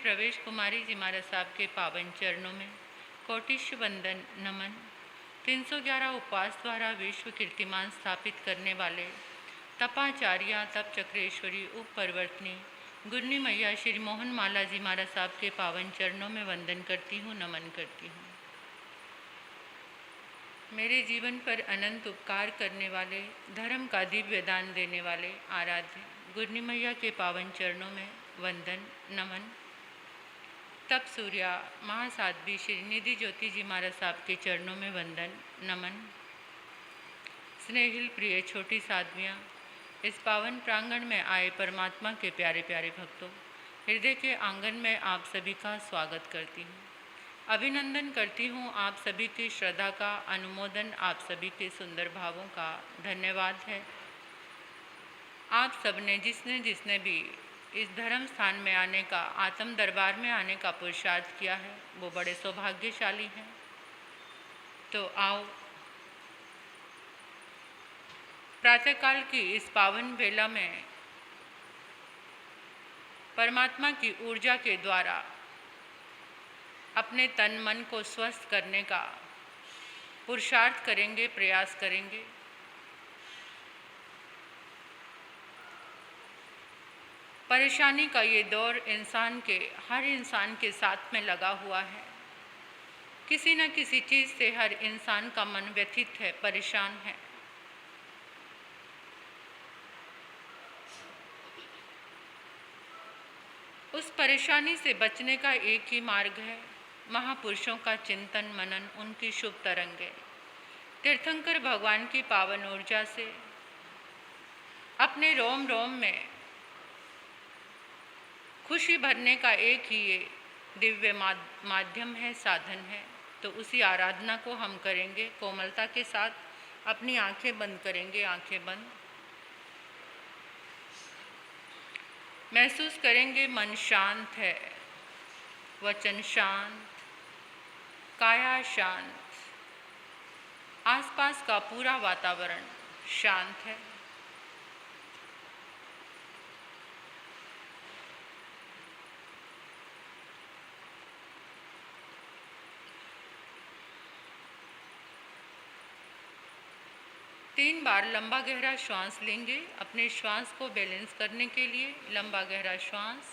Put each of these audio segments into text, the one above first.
प्रवेश कुमारी जी महाराज साहब के पावन चरणों में कोटिश वंदन नमन। 311 उपवास द्वारा विश्व कीर्तिमान स्थापित करने वाले तपाचार्या तप चक्रेश्वरी उप परिवर्तनी गुरनी मैया श्री मोहन माला जी महाराज साहब के पावन चरणों में वंदन करती हूँ, नमन करती हूँ। मेरे जीवन पर अनंत उपकार करने वाले, धर्म का दिव्य दान देने वाले आराध्य गुरनी मैया के पावन चरणों में वंदन नमन। तप सूर्या महासाध्वी श्री निधि ज्योति जी महाराज साहब के चरणों में वंदन नमन। स्नेहिल प्रिय छोटी साध्वियाँ, इस पावन प्रांगण में आए परमात्मा के प्यारे प्यारे भक्तों, हृदय के आंगन में आप सभी का स्वागत करती हूँ, अभिनंदन करती हूँ। आप सभी की श्रद्धा का अनुमोदन, आप सभी के सुंदर भावों का धन्यवाद है। आप सबने जिसने जिसने भी इस धर्म स्थान में आने का, आत्म दरबार में आने का पुरुषार्थ किया है, वो बड़े सौभाग्यशाली हैं। तो आओ, प्रातःकाल की इस पावन बेला में परमात्मा की ऊर्जा के द्वारा अपने तन मन को स्वस्थ करने का पुरुषार्थ करेंगे, प्रयास करेंगे। परेशानी का ये दौर हर इंसान के साथ में लगा हुआ है। किसी न किसी चीज़ से हर इंसान का मन व्यथित है, परेशान है। उस परेशानी से बचने का एक ही मार्ग है, महापुरुषों का चिंतन मनन, उनकी शुभ तरंगे। तीर्थंकर भगवान की पावन ऊर्जा से अपने रोम रोम में खुशी भरने का एक ही ये दिव्य माध्यम है, साधन है। तो उसी आराधना को हम करेंगे कोमलता के साथ। अपनी आंखें बंद करेंगे, आंखें बंद। महसूस करेंगे मन शांत है, वचन शांत, काया शांत, आसपास का पूरा वातावरण शांत है। तीन बार लंबा गहरा श्वास लेंगे अपने श्वास को बैलेंस करने के लिए। लंबा गहरा श्वास,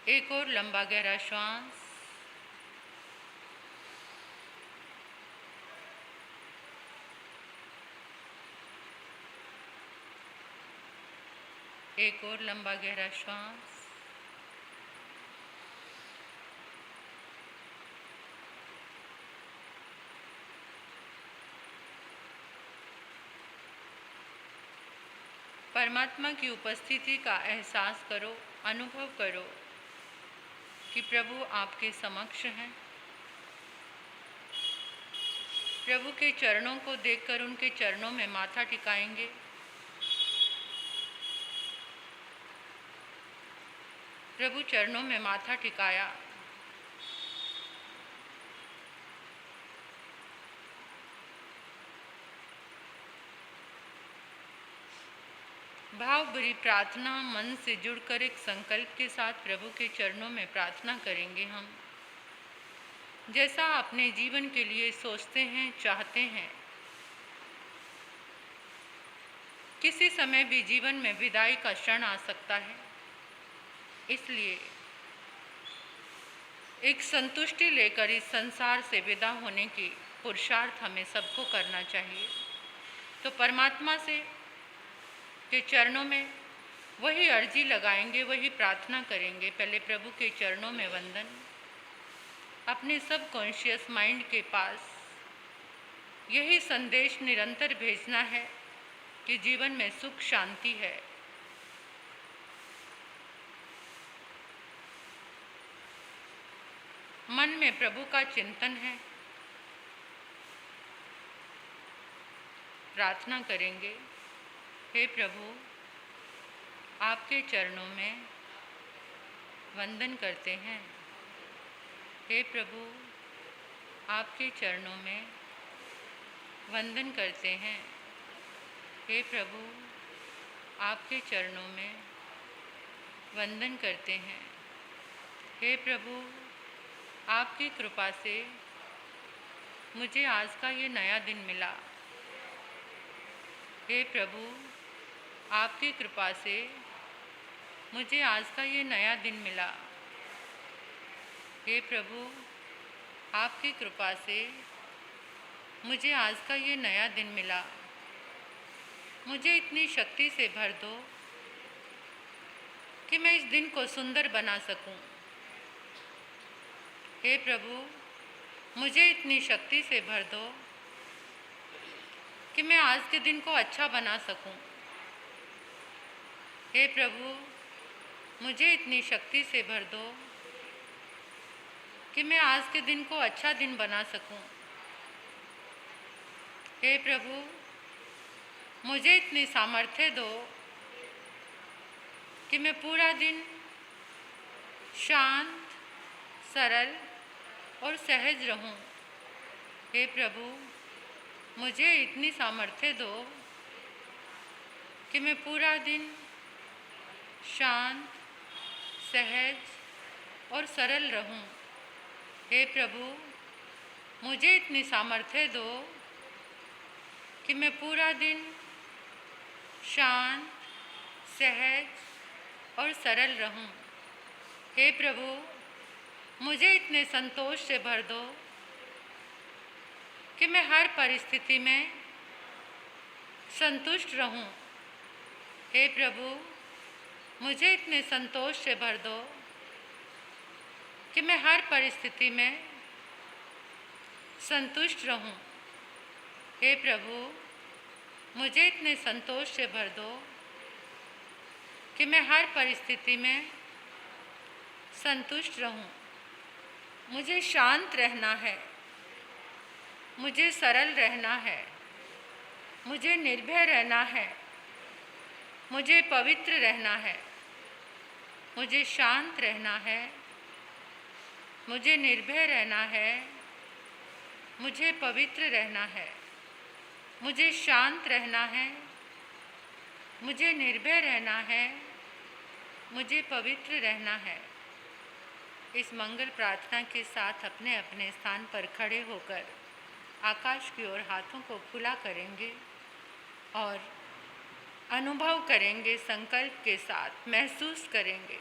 एक और लंबा गहरा श्वास, एक और लंबा गहरा श्वास, परमात्मा की उपस्थिति का एहसास करो, अनुभव करो कि प्रभु आपके समक्ष हैं। प्रभु के चरणों को देखकर उनके चरणों में माथा टिकाएंगे। प्रभु चरणों में माथा टिकाया, भाव भरी प्रार्थना मन से जुड़कर एक संकल्प के साथ प्रभु के चरणों में प्रार्थना करेंगे। हम जैसा अपने जीवन के लिए सोचते हैं, चाहते हैं, किसी समय भी जीवन में विदाई का क्षण आ सकता है। इसलिए एक संतुष्टि लेकर इस संसार से विदा होने की पुरुषार्थ हमें सबको करना चाहिए। तो परमात्मा से के चरणों में वही अर्जी लगाएंगे, वही प्रार्थना करेंगे। पहले प्रभु के चरणों में वंदन, अपने सब कॉन्शियस माइंड के पास यही संदेश निरंतर भेजना है कि जीवन में सुख शांति है। मन में प्रभु का चिंतन है। प्रार्थना करेंगे, हे प्रभु, आपके चरणों में वंदन करते हैं। हे प्रभु, आपके चरणों में वंदन करते हैं। हे प्रभु, आपके चरणों में वंदन करते हैं। हे प्रभु, आपकी कृपा से मुझे आज का ये नया दिन मिला। हे प्रभु, आपकी कृपा से मुझे आज का ये नया दिन मिला। हे प्रभु, आपकी कृपा से मुझे आज का ये नया दिन मिला। मुझे इतनी शक्ति से भर दो कि मैं इस दिन को सुंदर बना सकूं। हे प्रभु, मुझे इतनी शक्ति से भर दो कि मैं आज के दिन को अच्छा बना सकूं। हे प्रभु, मुझे इतनी शक्ति से भर दो कि मैं आज के दिन को अच्छा दिन बना सकूं। हे प्रभु, मुझे इतनी सामर्थ्य दो कि मैं पूरा दिन शांत, सरल और सहज रहूं। हे प्रभु, मुझे इतनी सामर्थ्य दो कि मैं पूरा दिन शांत, सहज और सरल रहूं। हे प्रभु, मुझे इतनी सामर्थ्य दो कि मैं पूरा दिन शांत, सहज और सरल रहूं। हे प्रभु, मुझे इतने संतोष से भर दो कि मैं हर परिस्थिति में संतुष्ट रहूं। हे प्रभु, मुझे इतने संतोष से भर दो कि मैं हर परिस्थिति में संतुष्ट रहूं। हे प्रभु, मुझे इतने संतोष से भर दो कि मैं हर परिस्थिति में संतुष्ट रहूं। मुझे शांत रहना है, मुझे सरल रहना है, मुझे निर्भय रहना है, मुझे पवित्र रहना है, मुझे शांत रहना है, मुझे निर्भय रहना है, मुझे पवित्र रहना है, मुझे शांत रहना है, मुझे निर्भय रहना है, मुझे पवित्र रहना है। इस मंगल प्रार्थना के साथ अपने अपने स्थान पर खड़े होकर आकाश की ओर हाथों को खुला करेंगे और अनुभव करेंगे, संकल्प के साथ महसूस करेंगे।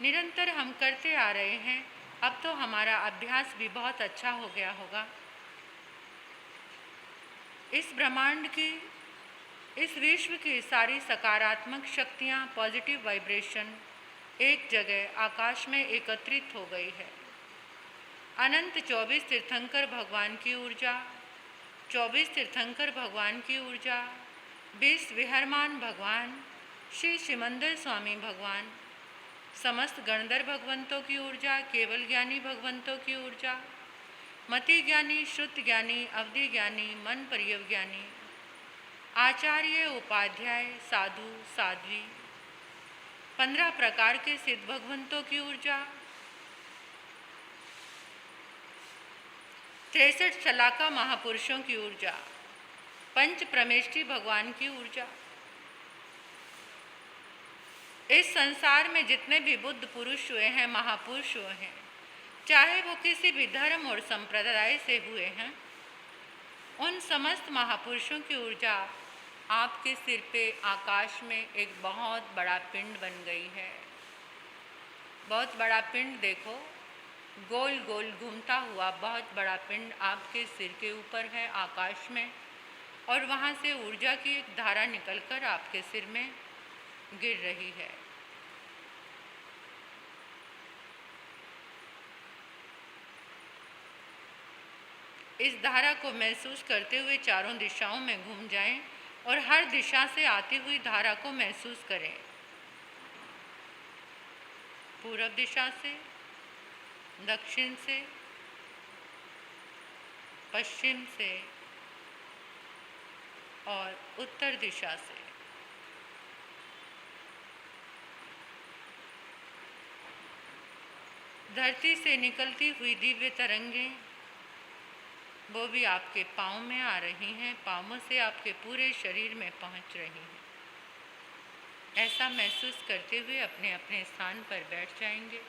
निरंतर हम करते आ रहे हैं, अब तो हमारा अभ्यास भी बहुत अच्छा हो गया होगा। इस ब्रह्मांड की, इस विश्व की सारी सकारात्मक शक्तियाँ, पॉजिटिव वाइब्रेशन एक जगह आकाश में एकत्रित हो गई है। अनंत 24 तीर्थंकर भगवान की ऊर्जा, 24 तीर्थंकर भगवान की ऊर्जा, 20 विहरमान भगवान, श्री सिमंदर स्वामी भगवान, समस्त गणधर भगवंतों की ऊर्जा, केवल ज्ञानी भगवंतों की ऊर्जा, मति ज्ञानी, श्रुत ज्ञानी, अवधि ज्ञानी, मन परियव ज्ञानी, आचार्य, उपाध्याय, साधु, साध्वी, 15 प्रकार के सिद्ध भगवंतों की ऊर्जा, 63 शलाका महापुरुषों की ऊर्जा, पंच प्रमेष्टि भगवान की ऊर्जा। इस संसार में जितने भी बुद्ध पुरुष हुए हैं, महापुरुष हुए हैं, चाहे वो किसी भी धर्म और संप्रदाय से हुए हैं, उन समस्त महापुरुषों की ऊर्जा आपके सिर पे आकाश में एक बहुत बड़ा पिंड बन गई है। बहुत बड़ा पिंड देखो, गोल गोल घूमता हुआ बहुत बड़ा पिंड आपके सिर के ऊपर है आकाश में, और वहाँ से ऊर्जा की एक धारा निकलकर आपके सिर में गिर रही है। इस धारा को महसूस करते हुए चारों दिशाओं में घूम जाएं और हर दिशा से आती हुई धारा को महसूस करें। पूर्व दिशा से, दक्षिण से, पश्चिम से और उत्तर दिशा से। धरती से निकलती हुई दिव्य तरंगें वो भी आपके पाँव में आ रही हैं, पाँवों से आपके पूरे शरीर में पहुंच रही हैं। ऐसा महसूस करते हुए अपने अपने स्थान पर बैठ जाएंगे।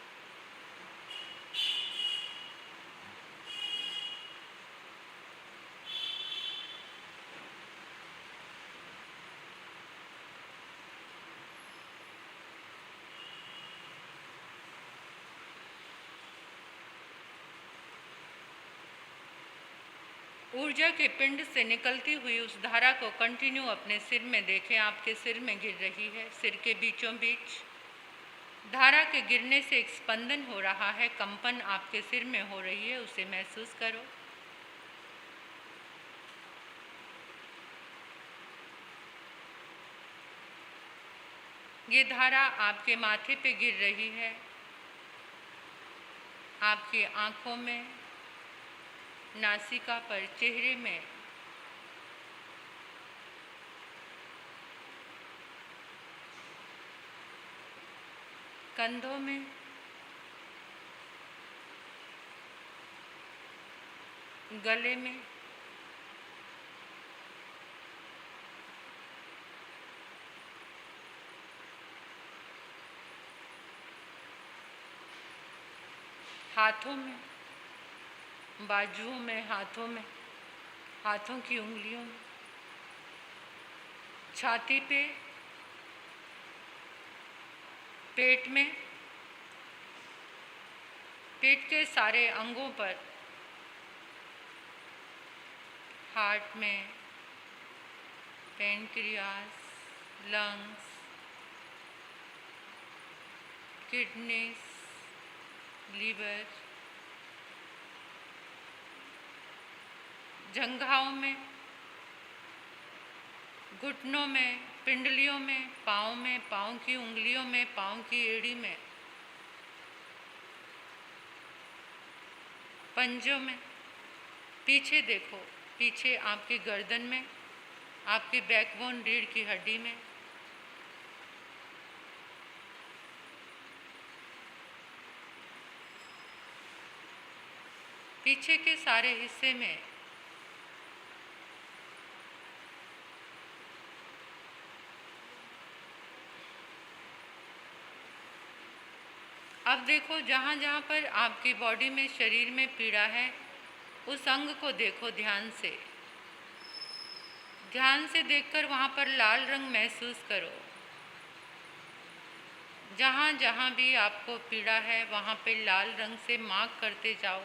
ऊर्जा के पिंड से निकलती हुई उस धारा को कंटिन्यू अपने सिर में देखें। आपके सिर में गिर रही है, सिर के बीचों बीच धारा के गिरने से एक स्पंदन हो रहा है, कंपन आपके सिर में हो रही है, उसे महसूस करो। ये धारा आपके माथे पे गिर रही है, आपकी आँखों में, नासिका पर, चेहरे में, कंधों में, गले में, हाथों में, बाजुओं में, हाथों में, हाथों की उंगलियों में, छाती पे, पेट में, पेट के सारे अंगों पर, हार्ट में, पैनक्रियास, लंग्स, किडनीज, लीवर, जंघाओं में, घुटनों में, पिंडलियों में, पाँव की उंगलियों में, पाँव की एड़ी में, पंजों में, पीछे देखो, पीछे आपकी गर्दन में, आपकी बैकबोन रीढ़ की हड्डी में, पीछे के सारे हिस्से में, अब देखो जहाँ जहाँ पर आपकी बॉडी में, शरीर में पीड़ा है, उस अंग को देखो ध्यान से। ध्यान से देखकर वहाँ पर लाल रंग महसूस करो। जहाँ जहाँ भी आपको पीड़ा है वहाँ पे लाल रंग से मार्क करते जाओ।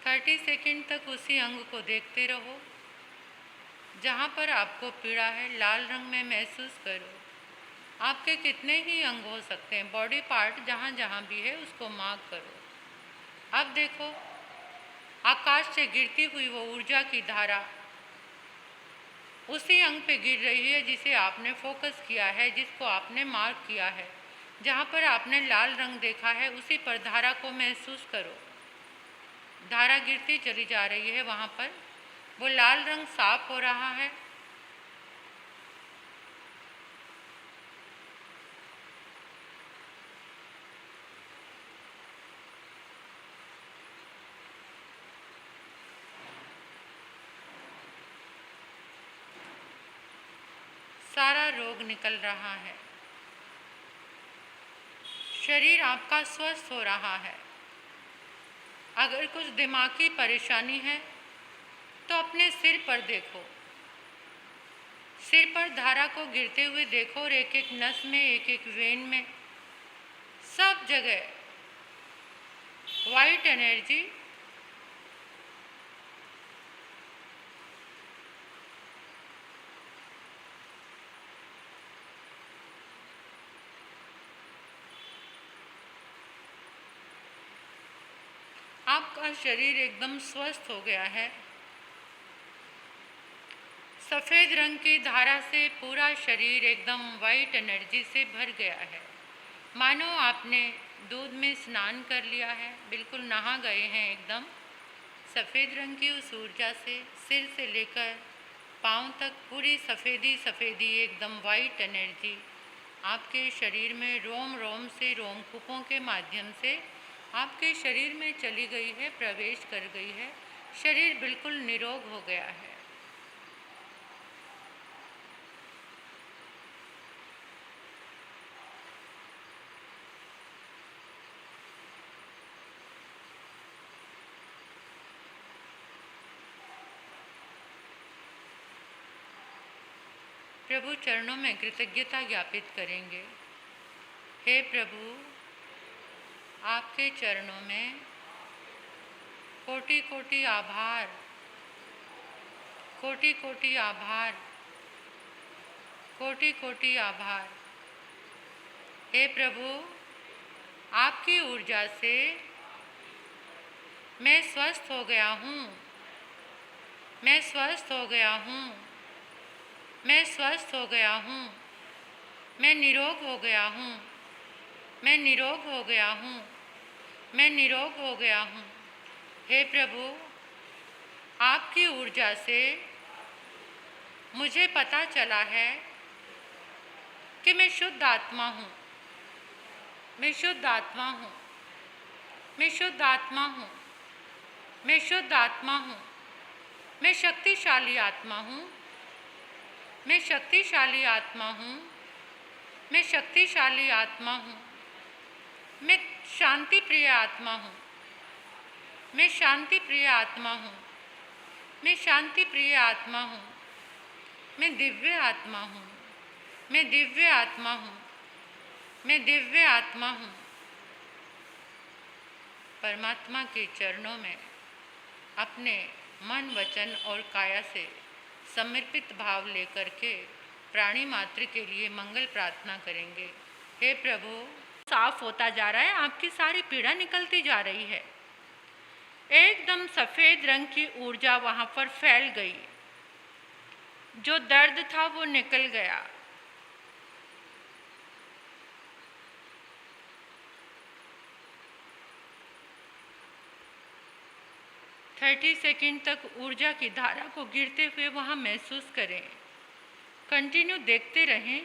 थर्टी सेकेंड तक उसी अंग को देखते रहो। जहाँ पर आपको पीड़ा है लाल रंग में महसूस करो। आपके कितने ही अंग हो सकते हैं, बॉडी पार्ट जहाँ जहाँ भी है उसको मार्क करो। अब देखो आकाश से गिरती हुई वो ऊर्जा की धारा उसी अंग पे गिर रही है जिसे आपने फोकस किया है, जिसको आपने मार्क किया है। जहाँ पर आपने लाल रंग देखा है उसी पर धारा को महसूस करो। धारा गिरती चली जा रही है, वहाँ पर वो लाल रंग साफ हो रहा है। सारा रोग निकल रहा है, शरीर आपका स्वस्थ हो रहा है। अगर कुछ दिमागी परेशानी है तो अपने सिर पर देखो, सिर पर धारा को गिरते हुए देखो और एक एक नस में, एक एक वेन में, सब जगह वाइट एनर्जी आपका शरीर एकदम स्वस्थ हो गया है। सफ़ेद रंग की धारा से पूरा शरीर एकदम वाइट एनर्जी से भर गया है, मानो आपने दूध में स्नान कर लिया है, बिल्कुल नहा गए हैं एकदम। सफ़ेद रंग की उस ऊर्जा से सिर से लेकर पाँव तक पूरी सफ़ेदी सफ़ेदी एकदम वाइट एनर्जी आपके शरीर में रोम रोम से, रोमकूपों के माध्यम से आपके शरीर में चली गई है, प्रवेश कर गई है। शरीर बिल्कुल निरोग हो गया है। प्रभु चरणों में कृतज्ञता ज्ञापित करेंगे। हे प्रभु, आपके चरणों में कोटि कोटि आभार, कोटि कोटि आभार, कोटि कोटि आभार। हे प्रभु, आपकी ऊर्जा से मैं स्वस्थ हो गया हूँ, मैं स्वस्थ हो गया हूँ, मैं स्वस्थ हो गया हूँ, मैं निरोग हो गया हूँ, मैं निरोग हो गया हूँ, मैं निरोग हो गया हूँ। हे प्रभु, आपकी ऊर्जा से मुझे पता चला है कि मैं शुद्ध आत्मा हूँ, मैं शुद्ध आत्मा हूँ, मैं शुद्ध आत्मा हूँ, मैं शुद्ध आत्मा हूँ, मैं शक्तिशाली आत्मा हूँ, मैं शक्तिशाली आत्मा हूँ, मैं शक्तिशाली आत्मा हूँ, मैं शांति प्रिय आत्मा हूँ, मैं शांति प्रिय आत्मा हूँ, मैं शांति प्रिय आत्मा हूँ, मैं दिव्य आत्मा हूँ, मैं दिव्य आत्मा हूँ, मैं दिव्य आत्मा हूँ। परमात्मा के चरणों में अपने मन, वचन और काया से समर्पित भाव लेकर के प्राणी मात्र के लिए मंगल प्रार्थना करेंगे। हे प्रभु, साफ होता जा रहा है, आपकी सारी पीड़ा निकलती जा रही है। एकदम सफ़ेद रंग की ऊर्जा वहाँ पर फैल गई, जो दर्द था वो निकल गया। तीस सेकंड तक ऊर्जा की धारा को गिरते हुए वहाँ महसूस करें। कंटिन्यू देखते रहें।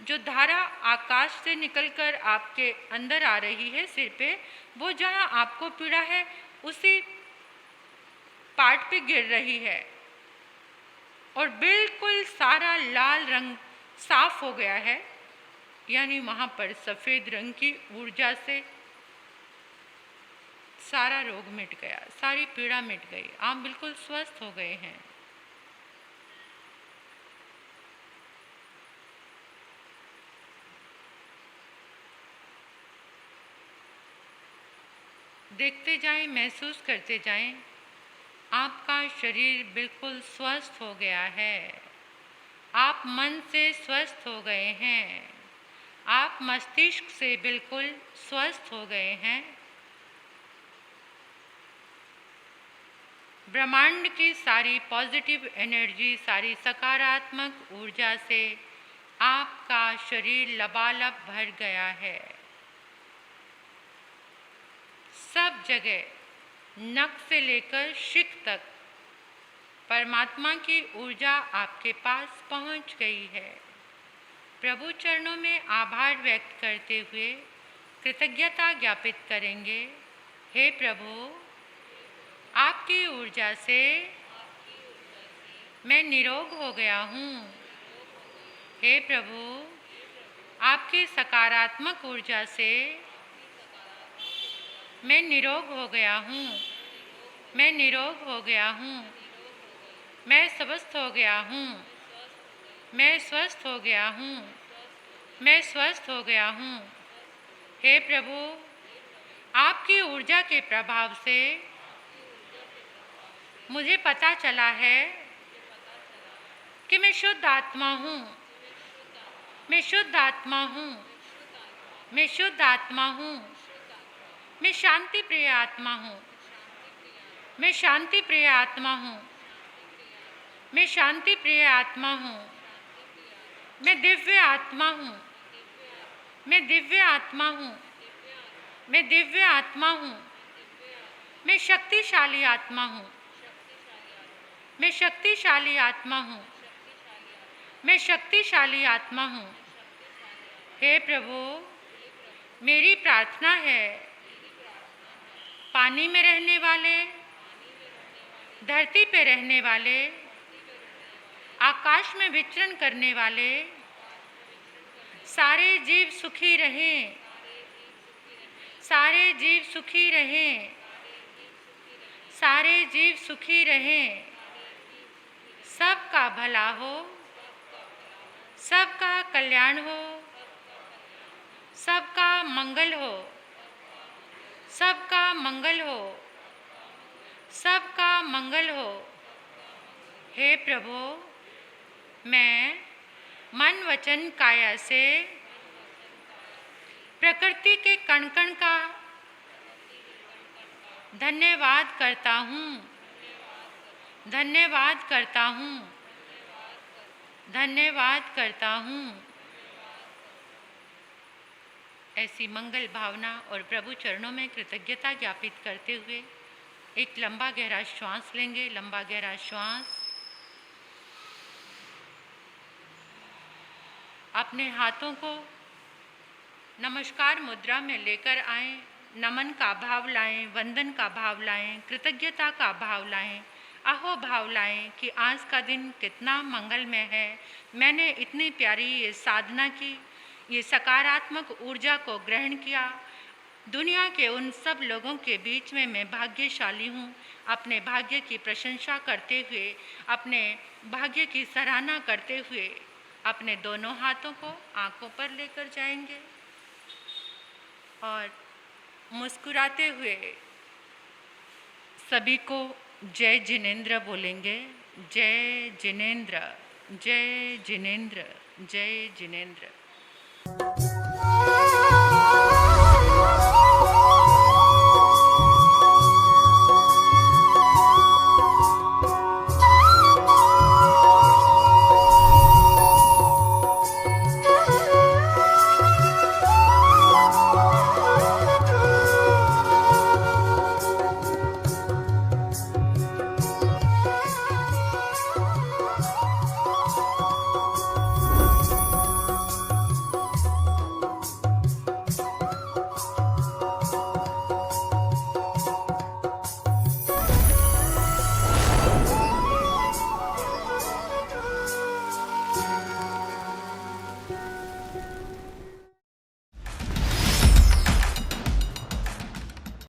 जो धारा आकाश से निकलकर आपके अंदर आ रही है सिर पे, वो जहाँ आपको पीड़ा है उसी पार्ट पे गिर रही है और बिल्कुल सारा लाल रंग साफ हो गया है, यानी वहाँ पर सफ़ेद रंग की ऊर्जा से सारा रोग मिट गया, सारी पीड़ा मिट गई, आप बिल्कुल स्वस्थ हो गए हैं। देखते जाएं, महसूस करते जाएं, आपका शरीर बिल्कुल स्वस्थ हो गया है। आप मन से स्वस्थ हो गए हैं, आप मस्तिष्क से बिल्कुल स्वस्थ हो गए हैं। ब्रह्मांड की सारी पॉजिटिव एनर्जी, सारी सकारात्मक ऊर्जा से आपका शरीर लबालब भर गया है। सब जगह नख से लेकर शिख तक परमात्मा की ऊर्जा आपके पास पहुंच गई है। प्रभु चरणों में आभार व्यक्त करते हुए कृतज्ञता ज्ञापित करेंगे। हे प्रभु, आपकी ऊर्जा से मैं निरोग हो गया हूँ। हे प्रभु, आपकी सकारात्मक ऊर्जा से मैं निरोग हो गया हूँ, मैं निरोग हो गया हूँ, मैं स्वस्थ हो गया हूँ, मैं स्वस्थ हो गया हूँ, मैं स्वस्थ हो गया हूँ। हे प्रभु, आपकी ऊर्जा के प्रभाव से मुझे पता चला है कि मैं शुद्ध आत्मा हूँ, मैं शुद्ध आत्मा हूँ, मैं शुद्ध आत्मा हूँ, मैं शांति प्रिय आत्मा हूँ, मैं शांति प्रिय आत्मा हूँ, मैं शांति प्रिय आत्मा हूँ। मैं दिव्य आत्मा हूँ। मैं दिव्य आत्मा हूँ। मैं दिव्य आत्मा हूँ। मैं शक्तिशाली आत्मा हूँ। मैं शक्तिशाली आत्मा हूँ। मैं शक्तिशाली आत्मा हूँ। हे प्रभु, मेरी प्रार्थना है, पानी में रहने वाले, धरती पे रहने वाले, आकाश में विचरण करने वाले सारे जीव सुखी रहें। सारे जीव सुखी रहें। सारे जीव सुखी रहें। सबका भला हो, सबका कल्याण हो, सबका मंगल हो, सबका मंगल हो, सबका मंगल हो। हे प्रभु, मैं मन वचन काया से प्रकृति के कण कण का धन्यवाद करता हूँ। धन्यवाद करता हूँ। धन्यवाद करता हूँ। ऐसी मंगल भावना और प्रभु चरणों में कृतज्ञता ज्ञापित करते हुए एक लंबा गहरा श्वास लेंगे। लंबा गहरा श्वास। अपने हाथों को नमस्कार मुद्रा में लेकर आएं। नमन का भाव लाएं, वंदन का भाव लाएं, कृतज्ञता का भाव लाएं, अहो भाव लाएं कि आज का दिन कितना मंगलमय है। मैंने इतनी प्यारी ये साधना की, ये सकारात्मक ऊर्जा को ग्रहण किया। दुनिया के उन सब लोगों के बीच में मैं भाग्यशाली हूँ। अपने भाग्य की प्रशंसा करते हुए, अपने भाग्य की सराहना करते हुए अपने दोनों हाथों को आंखों पर लेकर जाएंगे और मुस्कुराते हुए सभी को जय जिनेंद्र बोलेंगे। जय जिनेंद्र, जय जिनेंद्र, जय जिनेंद्र।